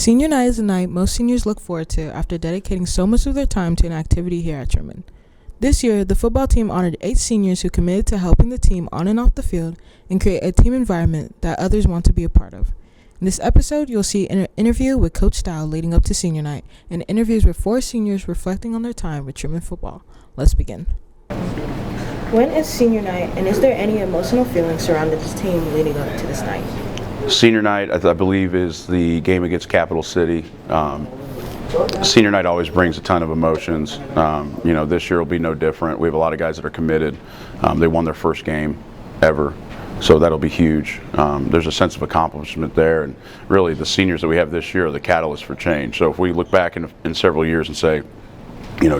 Senior night is a night most seniors look forward to after dedicating so much of their time to an activity here at Truman. This year, the football team honored 8 seniors who committed to helping the team on and off the field and create a team environment that others want to be a part of. In this episode, you'll see an interview with Coach Style leading up to senior night and interviews with 4 seniors reflecting on their time with Truman football. Let's begin. When is senior night, and is there any emotional feelings surrounding this team leading up to this night? Senior night, I believe, is the game against Capital City. Senior night always brings a ton of emotions. This year will be no different. We have a lot of guys that are committed. They won their first game ever, so that'll be huge. There's a sense of accomplishment there, and really the seniors that we have this year are the catalyst for change. So if we look back in several years and say,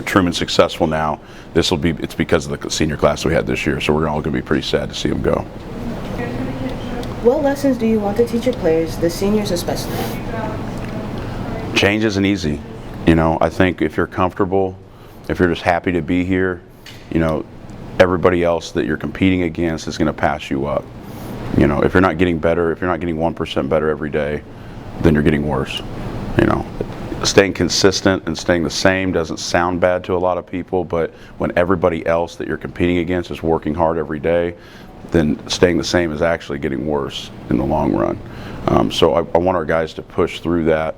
Truman's successful now, it's because of the senior class we had this year, so we're all going to be pretty sad to see them go. What lessons do you want to teach your players, the seniors especially? Change isn't easy. I think if you're comfortable, if you're just happy to be here, everybody else that you're competing against is going to pass you up. If you're not getting better, if you're not getting 1% better every day, then you're getting worse. Staying consistent and staying the same doesn't sound bad to a lot of people, but when everybody else that you're competing against is working hard every day, then staying the same is actually getting worse in the long run. So I want our guys to push through that.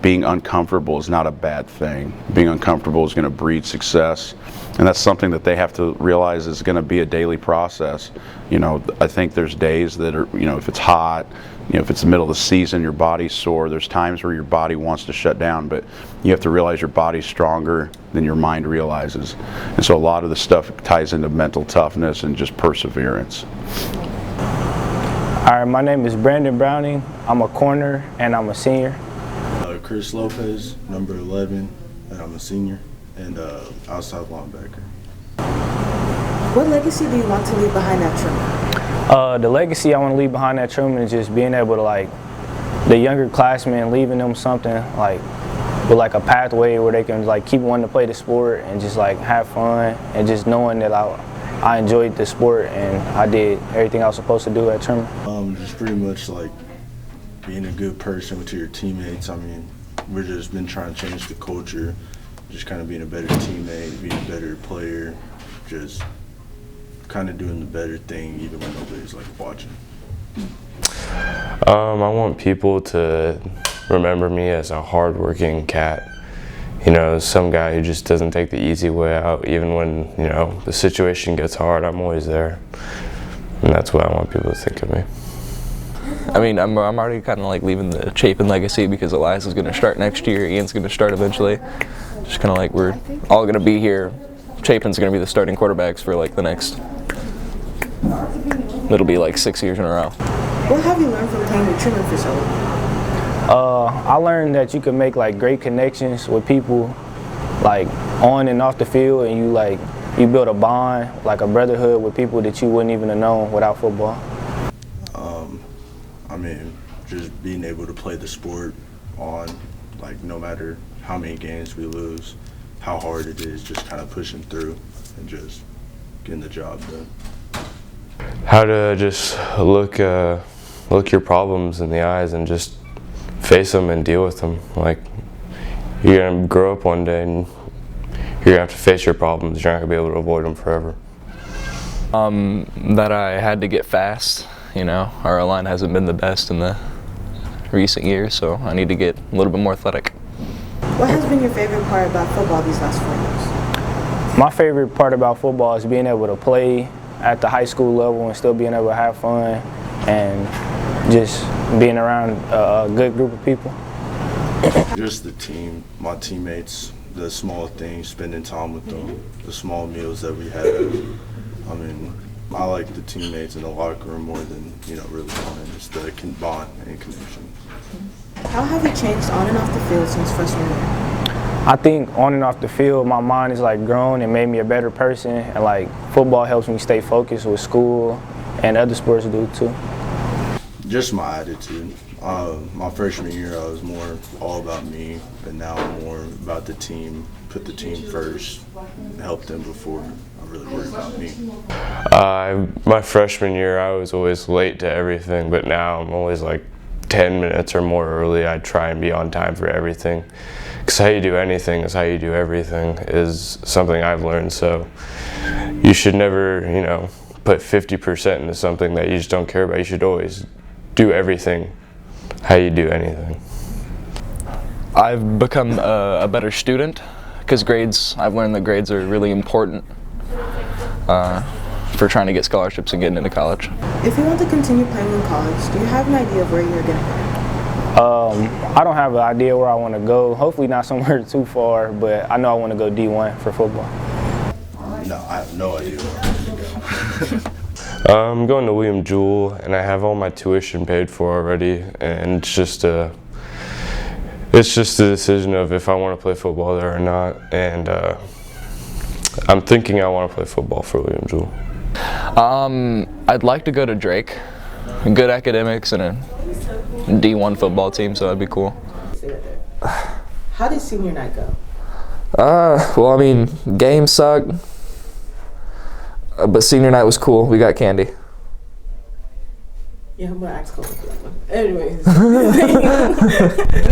Being uncomfortable is not a bad thing. Being uncomfortable is going to breed success, and that's something that they have to realize is going to be a daily process. I think there's days that are, if it's hot, if it's the middle of the season, your body's sore. There's times where your body wants to shut down, but you have to realize your body's stronger than your mind realizes. And so a lot of the stuff ties into mental toughness and just perseverance. All right, my name is Brandon Browning. I'm a corner and I'm a senior. Chris Lopez, number 11, and I'm a senior, and outside linebacker. What legacy do you want to leave behind at Truman? The legacy I want to leave behind at Truman is just being able to, the younger classmen, leaving them something, with a pathway where they can, keep wanting to play the sport and just, have fun, and just knowing that I enjoyed the sport and I did everything I was supposed to do at Truman. Just pretty much, being a good person to your teammates. We've just been trying to change the culture, just kind of being a better teammate, being a better player, just kind of doing the better thing even when nobody's watching. I want people to remember me as a hardworking cat. Some guy who just doesn't take the easy way out, even when, the situation gets hard, I'm always there. And that's what I want people to think of me. I'm already kind of leaving the Chapin legacy because Elias is going to start next year, Ian's going to start eventually. Just kind of we're all going to be here. Chapin's going to be the starting quarterbacks for the next, it'll be 6 years in a row. What have you learned from playing with Truman for so long? I learned that you can make great connections with people on and off the field, and you build a bond, a brotherhood with people that you wouldn't even have known without football. Just being able to play the sport on, no matter how many games we lose, how hard it is, just kind of pushing through and just getting the job done. How to just look your problems in the eyes and just face them and deal with them. You're going to grow up one day and you're going to have to face your problems. You're not going to be able to avoid them forever. That I had to get fast. Our line hasn't been the best in the recent years, so I need to get a little bit more athletic. What has been your favorite part about football these last 4 years? My favorite part about football is being able to play at the high school level and still being able to have fun and just being around a good group of people. Just the team, my teammates, the small things, spending time with them, the small meals that we have. I like the teammates in the locker room more than, really fun. It's the bond and connection. How have you changed on and off the field since freshman year? I think on and off the field, my mind is grown and made me a better person, and football helps me stay focused with school, and other sports do too. Just my attitude. My freshman year, I was more all about me, but now I'm more about the team. Put the team first, help them before I really worry about me. My freshman year, I was always late to everything, but now I'm always 10 minutes or more early. I try and be on time for everything. Because how you do anything is how you do everything is something I've learned. So you should never, put 50% into something that you just don't care about. You should always do everything how you do anything. I've become a better student because I've learned that grades are really important for trying to get scholarships and getting into college. If you want to continue playing in college, do you have an idea of where you're going to go? I don't have an idea where I want to go. Hopefully not somewhere too far, but I know I want to go D1 for football. No, I have no idea where I'm going to go. I'm going to William Jewell, and I have all my tuition paid for already, and it's just a decision of if I want to play football there or not, and I'm thinking I want to play football for William Jewell. I'd like to go to Drake. Good academics and a D1 football team, so that'd be cool. How did senior night go? Well, I mean, games sucked, but senior night was cool. We got candy. Yeah, I'm going to ask Cole for that one. Anyways.